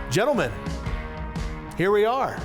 Gentlemen, here we are.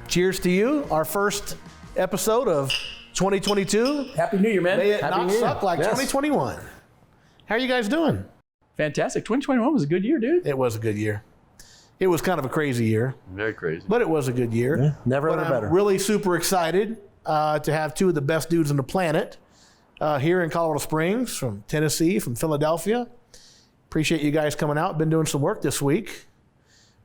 Cheers to you, our first episode of 2022. Happy New Year, man. May it Happy not New Year. suck like Yes. 2021. How are you guys doing? Fantastic. 2021 was a good year, dude. It was a good year. It was kind of a crazy year, Very crazy. but it was a good year. Yeah, never But ever I'm better. really super excited to have two of the best dudes on the planet here in Colorado Springs, from Tennessee, from Philadelphia. Appreciate you guys coming out. Been doing some work this week,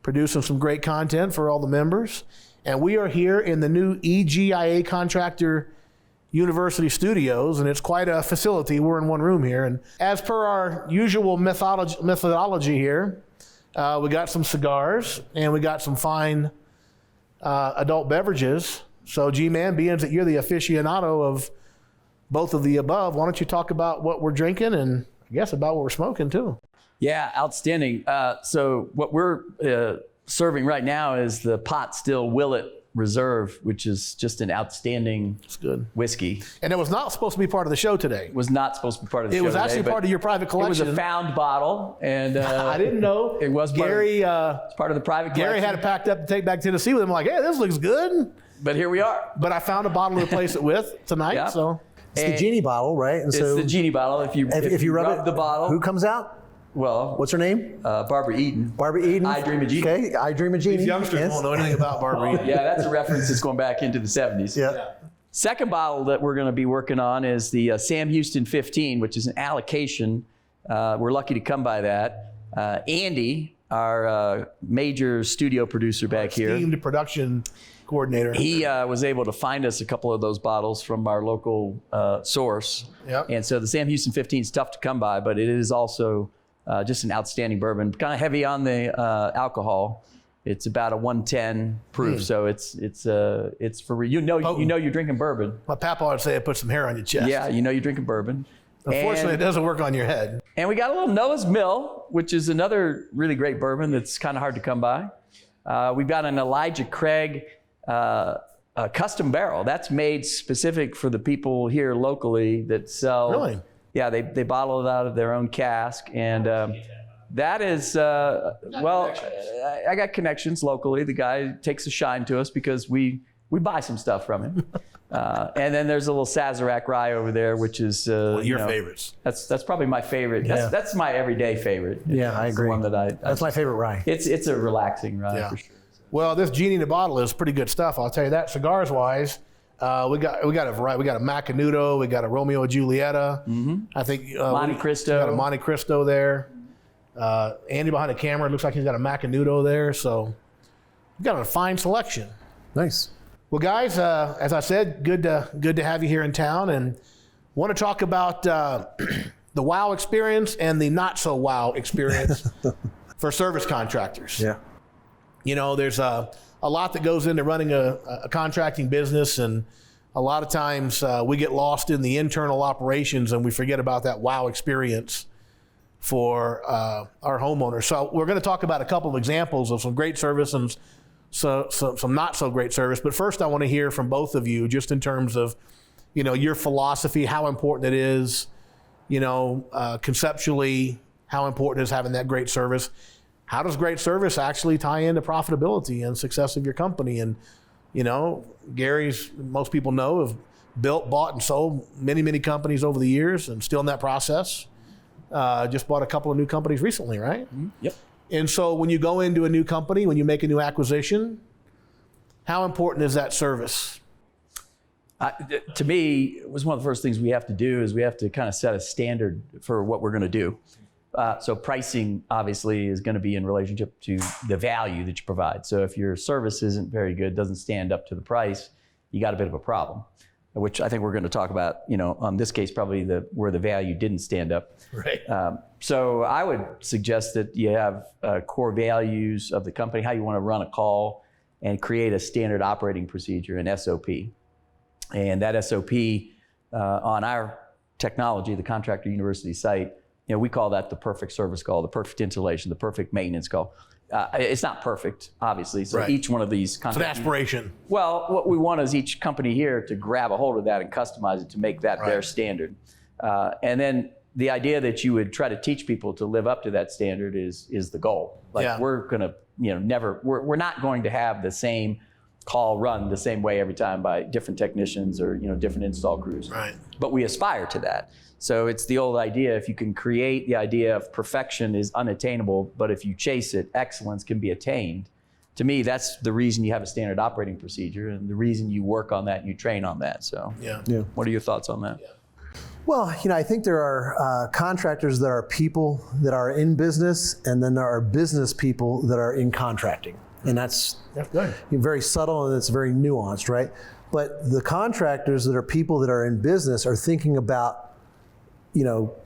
producing some great content for all the members. And we are here in the new EGIA Contractor University Studios, and it's quite a facility. We're in one room here. And as per our usual methodology here, we got some cigars and we got some fine adult beverages. So G-Man, being that you're the aficionado of both of the above, why don't you talk about what we're drinking and I guess about what we're smoking too. Yeah, outstanding. So what we're serving right now is the Pot Still Willet Reserve, which is just an outstanding whiskey. And it was not supposed to be part of the show today. It was not supposed to be part of the show It was today, actually but part of your private collection. It was a found bottle, and I didn't know. It was Gary. it's part of the private collection. Gary had it packed up to take back to Tennessee with him. Like, hey, this looks good. But here we are. But I found a bottle to replace it with tonight. Yeah. So It's the genie bottle, right? And It's the genie bottle. If you rub it, the bottle, who comes out? Well, What's her name? Barbara Eden. Barbara Eden. I Dream of Genie. Okay, I Dream of Genie. these youngsters Yes. won't know anything about Barbara Eden. Yeah, that's a reference that's going back into the 70s. Yeah. Second bottle that we're going to be working on is the Sam Houston 15, which is an allocation. We're lucky to come by that. Andy, our major studio producer back here, Esteemed production coordinator. he was able to find us a couple of those bottles from our local source. Yep. And so the Sam Houston 15 is tough to come by, but it is also just an outstanding bourbon. Kind of heavy on the alcohol. It's about a 110 proof, so it's for you know you're drinking bourbon. My papa would say it puts some hair on your chest. Yeah, you know you're drinking bourbon. Unfortunately, it doesn't work on your head. And we got a little Noah's Mill, which is another really great bourbon that's kind of hard to come by. We've got an Elijah Craig a custom barrel that's made specific for the people here locally that sell. Really? Yeah, they bottle it out of their own cask, and that is well, I got connections locally. The guy takes a shine to us because we buy some stuff from him. And then there's a little Sazerac rye over there, which is One of your favorites. That's probably my favorite. Yeah. That's my everyday favorite. Yeah, I It's the agree. one that That's my favorite rye. It's a relaxing rye Yeah. for sure. Well, this Genie in the bottle is pretty good stuff. I'll tell you that. Cigars wise, we got a variety. We got a Macanudo. We got a Romeo and Julieta. I think Monte Cristo. We got a Monte Cristo there. Andy behind the camera looks like he's got a Macanudo there. So we've got a fine selection. Nice. Well, guys, as I said, good to have you here in town, and want to talk about the wow experience and the not so wow experience for service contractors. Yeah. You know, there's a lot that goes into running a contracting business, and a lot of times we get lost in the internal operations and we forget about that wow experience for our homeowners. So we're going to talk about a couple of examples of some great service and some not so great service. But first, I want to hear from both of you, just in terms of, you know, your philosophy, how important it is, you know, conceptually, how important it is having that great service. How does great service actually tie into profitability and success of your company? And, you know, Gary's, most people know, have built, bought, and sold many, many companies over the years, and still in that process. Just bought a couple of new companies recently, right? Mm-hmm. Yep. And so when you go into a new company, when you make a new acquisition, how important is that service? To me, it was one of the first things we have to do is we have to kind of set a standard for what we're going to do. So pricing obviously is going to be in relationship to the value that you provide. So if your service isn't very good, doesn't stand up to the price, you got a bit of a problem, which I think we're going to talk about, you know, on this case, probably where the value didn't stand up. Right. So I would suggest that you have core values of the company, how you want to run a call, and create a standard operating procedure, an SOP. And that SOP on our technology, the Contractor University site, you know, we call that the perfect service call, the perfect installation, the perfect maintenance call. it's not perfect, obviously. So Right. each one of these It's an contracts. aspiration. Well, what we want is each company here to grab a hold of that and customize it to make that their Right. standard. And then the idea that you would try to teach people to live up to that standard is the goal. Like Yeah. we're gonna, we're not going to have the same call run the same way every time by different technicians or different install crews. Right. But we aspire to that. So it's the old idea, if you can create the idea of perfection is unattainable, but if you chase it, excellence can be attained. To me, that's the reason you have a standard operating procedure and the reason you work on that and you train on that. So Yeah. what are your thoughts on that? Well, I think there are contractors that are people that are in business, and then there are business people that are in contracting. And that's good. very subtle and it's very nuanced, right? But the contractors that are people that are in business are thinking about,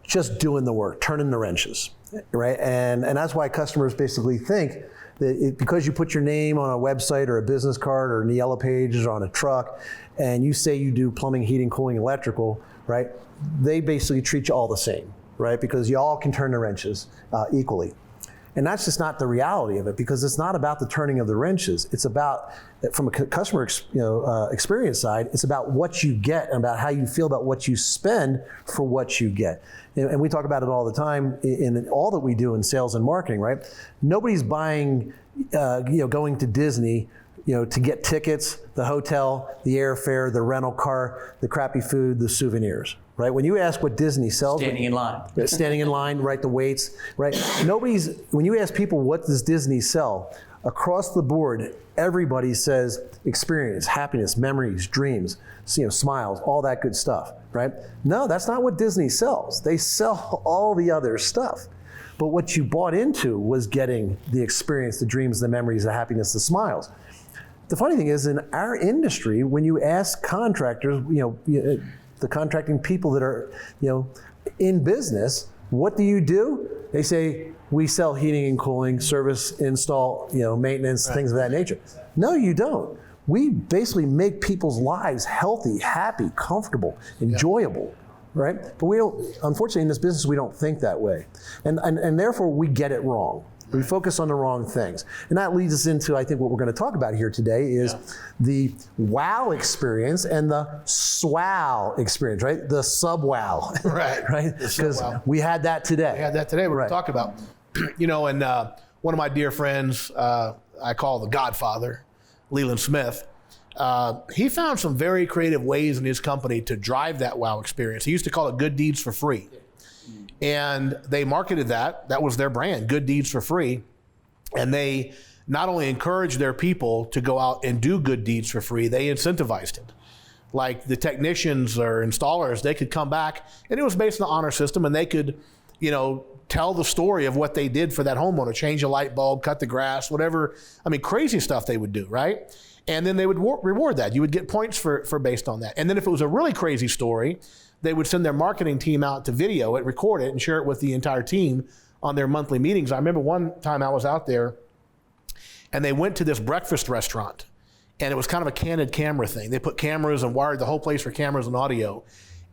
just doing the work, turning the wrenches, right? And that's why customers basically think that because you put your name on a website or a business card or in the yellow pages or on a truck, and you say you do plumbing, heating, cooling, electrical, right? They basically treat you all the same, right? Because you all can turn the wrenches equally. And that's just not the reality of it, because it's not about the turning of the wrenches. It's about, from a customer experience side, it's about what you get and about how you feel about what you spend for what you get. And we talk about it all the time in all that we do in sales and marketing, right? Nobody's buying, going to Disney, to get tickets, the hotel, the airfare, the rental car, the crappy food, the souvenirs, right? When you ask what Disney sells, Standing in line, right? The weights, right? When you ask people what does Disney sell, across the board, everybody says experience, happiness, memories, dreams, smiles, all that good stuff, right? No, that's not what Disney sells. They sell all the other stuff. But what you bought into was getting the experience, the dreams, the memories, the happiness, the smiles. The funny thing is, in our industry, when you ask contractors, the contracting people that are, in business, what do? They say, we sell heating and cooling, service, install, maintenance, things of that nature. No, you don't. We basically make people's lives healthy, happy, comfortable, enjoyable, right? But we don't, unfortunately, in this business, we don't think that way. And therefore, we get it wrong. We focus on the wrong things. And that leads us into, I think, what we're going to talk about here today is the wow experience and the swow experience, right? The sub-wow. Right. Right? Because we had that today. We had that today. We're going to talk about, and one of my dear friends, I call the Godfather, Leland Smith, he found some very creative ways in his company to drive that wow experience. He used to call it good deeds for free. And they marketed that. That was their brand, good deeds for free. And they not only encouraged their people to go out and do good deeds for free, they incentivized it. Like the technicians or installers, they could come back, and it was based on the honor system, and they could, tell the story of what they did for that homeowner, change a light bulb, cut the grass, whatever. I mean, crazy stuff they would do, right? And then they would reward that. You would get points for based on that. And then if it was a really crazy story, they would send their marketing team out to video it, record it, and share it with the entire team on their monthly meetings. I remember one time I was out there, and they went to this breakfast restaurant, and it was kind of a candid camera thing. They put cameras and wired the whole place for cameras and audio,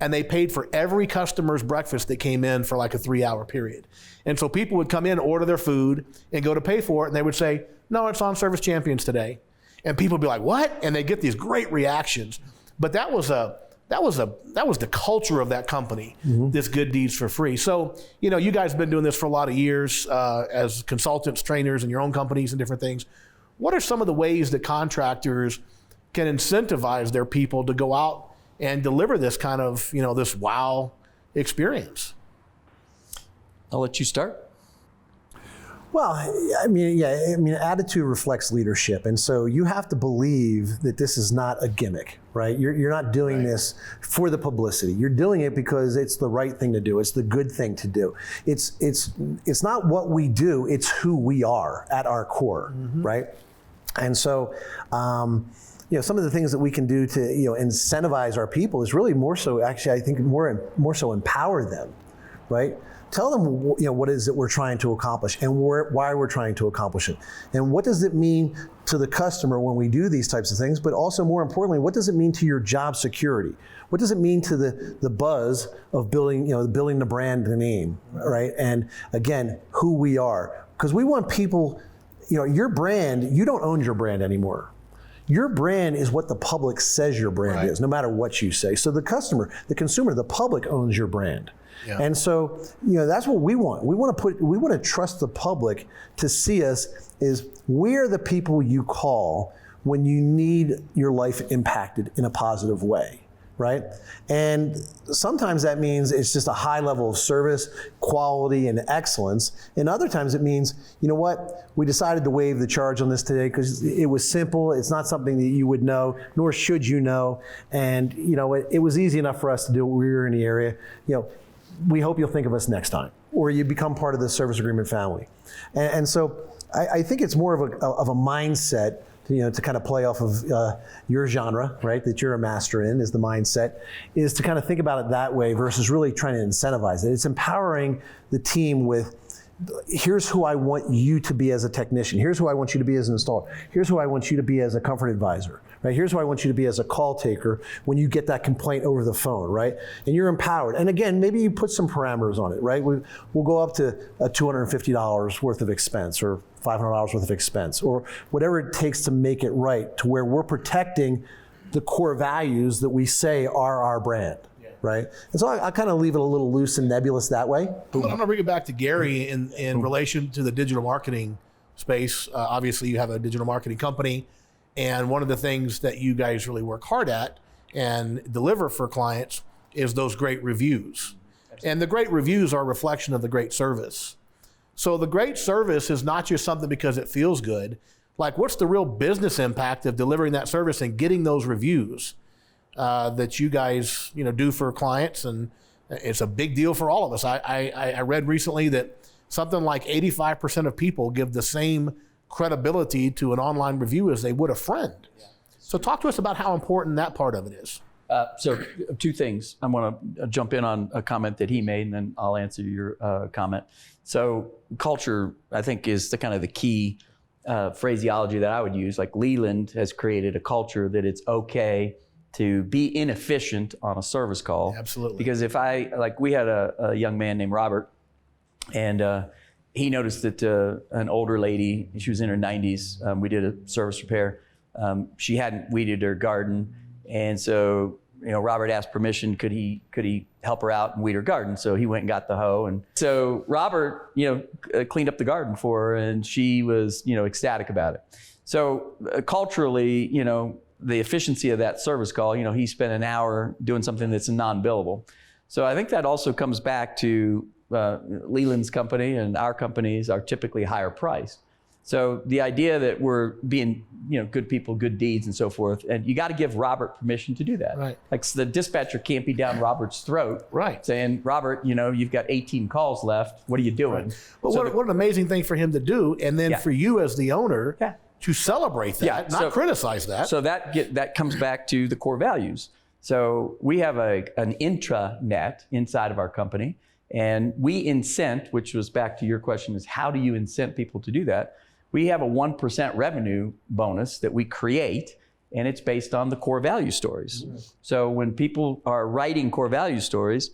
and they paid for every customer's breakfast that came in for like a 3-hour period. And so people would come in, order their food, and go to pay for it, and they would say, no, it's on Service Champions today. And people would be like, what? And they get these great reactions. But that was the culture of that company, this good deeds for free. So, you guys have been doing this for a lot of years as consultants, trainers in your own companies and different things. What are some of the ways that contractors can incentivize their people to go out and deliver this kind of, this wow experience? I'll let you start. Well, attitude reflects leadership. And so you have to believe that this is not a gimmick, right? You're not doing this for the publicity. You're doing it because it's the right thing to do. It's the good thing to do. It's not what we do, it's who we are at our core, right? And so, some of the things that we can do to, incentivize our people is really more so, actually, I think more so empower them, right? Tell them, what it is that we're trying to accomplish and why we're trying to accomplish it. And what does it mean to the customer when we do these types of things? But also, more importantly, what does it mean to your job security? What does it mean to the buzz of building the brand, the name, right? And again, who we are. Because we want people, your brand, you don't own your brand anymore. Your brand is what the public says your brand is, no matter what you say. So the customer, the consumer, the public owns your brand. Yeah. And so, that's what we want. We want to trust the public to see us as we're the people you call when you need your life impacted in a positive way, right? And sometimes that means it's just a high level of service, quality, and excellence. And other times it means, we decided to waive the charge on this today because it was simple. It's not something that you would know, nor should you know. And, it was easy enough for us to do it when we were in the area. We hope you'll think of us next time, or you become part of the service agreement family. And so I think it's more of a mindset, to kind of play off of your genre, right, that you're a master in, is the mindset, is to kind of think about it that way versus really trying to incentivize it. It's empowering the team with, here's who I want you to be as a technician. Here's who I want you to be as an installer. Here's who I want you to be as a comfort advisor. Right? Here's who I want you to be as a call taker when you get that complaint over the phone, right? And you're empowered. And again, maybe you put some parameters on it, right? We'll go up to $250 worth of expense or $500 worth of expense or whatever it takes to make it right, to where we're protecting the core values that we say are our brand. Right? And so I kind of leave it a little loose and nebulous that way. I'm going to bring it back to Gary in relation to the digital marketing space. Obviously, you have a digital marketing company. And one of the things that you guys really work hard at and deliver for clients is those great reviews. And the great reviews are a reflection of the great service. So the great service is not just something because it feels good. Like, what's the real business impact of delivering that service and getting those reviews that you guys do for clients? And it's a big deal for all of us. I read recently that something like 85% of people give the same credibility to an online review as they would a friend. Yeah. So talk to us about how important that part of it is. So two things. I want to jump in on a comment that he made, and then I'll answer your comment. So culture, I think, is the kind of the key phraseology that I would use. Like, Leland has created a culture that it's okay to be inefficient on a service call. Absolutely. Because we had a young man named Robert, and he noticed that an older lady, she was in her 90s, we did a service repair. She hadn't weeded her garden. And so, Robert asked permission, could he help her out and weed her garden? So he went and got the hoe. And so Robert, cleaned up the garden for her, and she was, ecstatic about it. So culturally, the efficiency of that service call, he spent an hour doing something that's non-billable. So I think that also comes back to Leland's company, and our companies are typically higher priced. So the idea that we're being, good people, good deeds, and so forth, and you got to give Robert permission to do that. Right. Like, the dispatcher can't be down Robert's throat, right, saying, Robert, you've got 18 calls left. What are you doing? Right. But so what an amazing thing for him to do, and then for you as the owner to celebrate that, not criticize that. So that comes back to the core values. So we have an intranet inside of our company. And we incent, which was back to your question, is how do you incent people to do that? We have a 1% revenue bonus that we create, and it's based on the core value stories. Mm-hmm. So when people are writing core value stories,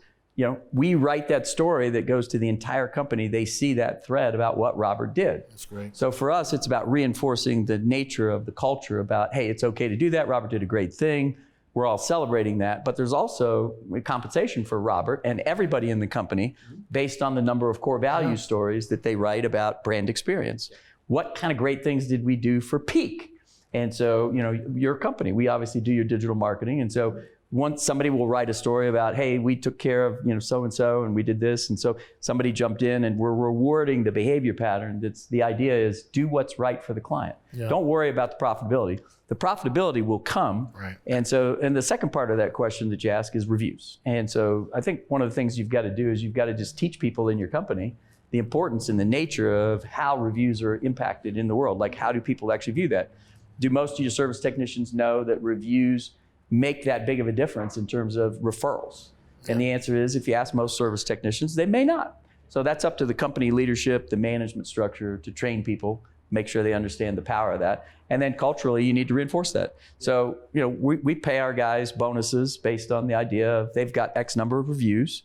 we write that story that goes to the entire company. They see that thread about what Robert did. That's great. So for us, it's about reinforcing the nature of the culture about, hey, it's okay to do that. Robert did a great thing. We're all celebrating that, but there's also compensation for Robert and everybody in the company based on the number of core value stories that they write about brand experience. What kind of great things did we do for peak? And so, your company, we obviously do your digital marketing. And so once somebody will write a story about, hey, we took care of, so-and-so and we did this. And so somebody jumped in and we're rewarding the behavior pattern. The idea is do what's right for the client. Yeah. Don't worry about the profitability. The profitability will come. Right. And the second part of that question that you ask is reviews. And so I think one of the things you've got to do is you've got to just teach people in your company the importance and the nature of how reviews are impacted in the world. Like, how do people actually view that? Do most of your service technicians know that reviews make that big of a difference in terms of referrals? And the answer is, if you ask most service technicians, they may not. So that's up to the company leadership, the management structure to train people, make sure they understand the power of that. And then culturally, you need to reinforce that. So, we pay our guys bonuses based on the idea of they've got X number of reviews.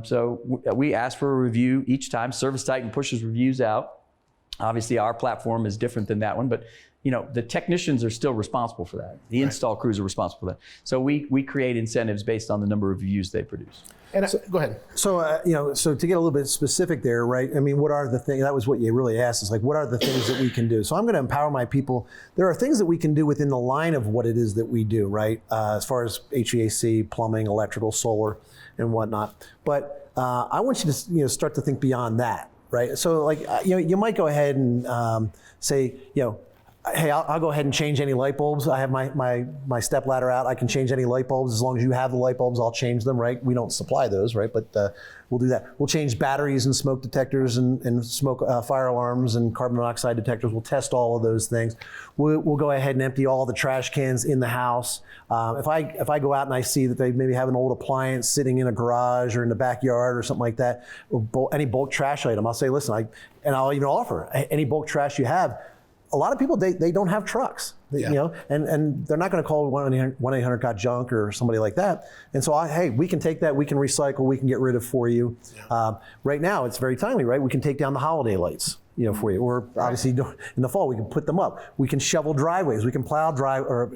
So we ask for a review each time. Service Titan pushes reviews out. Obviously, our platform is different than that one, but the technicians are still responsible for that. The install crews are responsible for that. So we create incentives based on the number of views they produce. And go ahead. So, so to get a little bit specific there, right? I mean, what are the things, that was what you really asked, is like, what are the things that we can do? So I'm going to empower my people. There are things that we can do within the line of what it is that we do, right? As far as HVAC, plumbing, electrical, solar, and whatnot. But I want you to, start to think beyond that, right? So like, you might go ahead and say, hey, I'll go ahead and change any light bulbs. I have my step ladder out. I can change any light bulbs. As long as you have the light bulbs, I'll change them, right? We don't supply those, right? But we'll do that. We'll change batteries and smoke detectors and smoke fire alarms and carbon monoxide detectors. We'll test all of those things. We'll go ahead and empty all the trash cans in the house. If I go out and I see that they maybe have an old appliance sitting in a garage or in the backyard or something like that, or any bulk trash item, I'll say, listen, and I'll even offer any bulk trash you have. A lot of people, they don't have trucks, and they're not going to call 1-800-GOT-JUNK or somebody like that. And so, hey, we can take that, we can recycle, we can get rid of for you. Yeah. Right now, it's very timely, right? We can take down the holiday lights, for you. Or obviously in the fall, we can put them up. We can shovel driveways. We can plow driveways.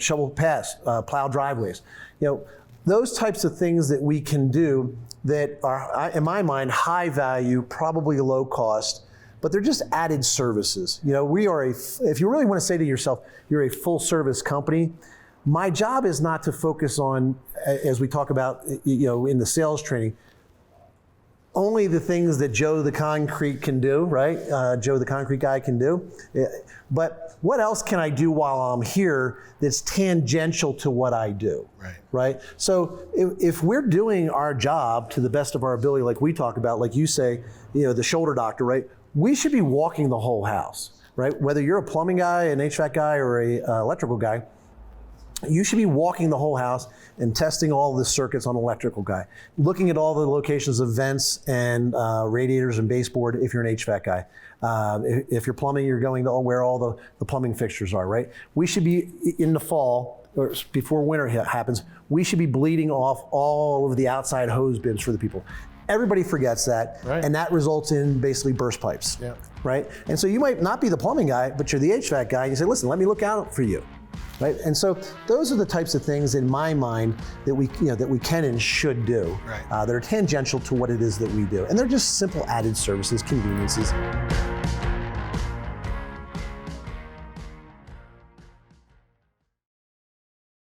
Those types of things that we can do that are, in my mind, high value, probably low cost, but they're just added services. We are if you really want to say to yourself, you're a full service company, my job is not to focus on, as we talk about, in the sales training, only the things that Joe the concrete can do, right? Joe the concrete guy can do. But what else can I do while I'm here that's tangential to what I do, right? So if we're doing our job to the best of our ability, like we talk about, like you say, the shoulder doctor, right? We should be walking the whole house, right? Whether you're a plumbing guy, an HVAC guy, or a electrical guy, you should be walking the whole house and testing all the circuits on an electrical guy, looking at all the locations of vents and radiators and baseboard if you're an HVAC guy. If you're plumbing, you're going to where all the plumbing fixtures are, right? We should be, in the fall, or before winter happens, we should be bleeding off all of the outside hose bibs for the people. Everybody forgets that, and that results in basically burst pipes, right? And so you might not be the plumbing guy, but you're the HVAC guy, and you say, listen, let me look out for you, right? And so those are the types of things in my mind that we can and should do, that are tangential to what it is that we do. And they're just simple added services, conveniences.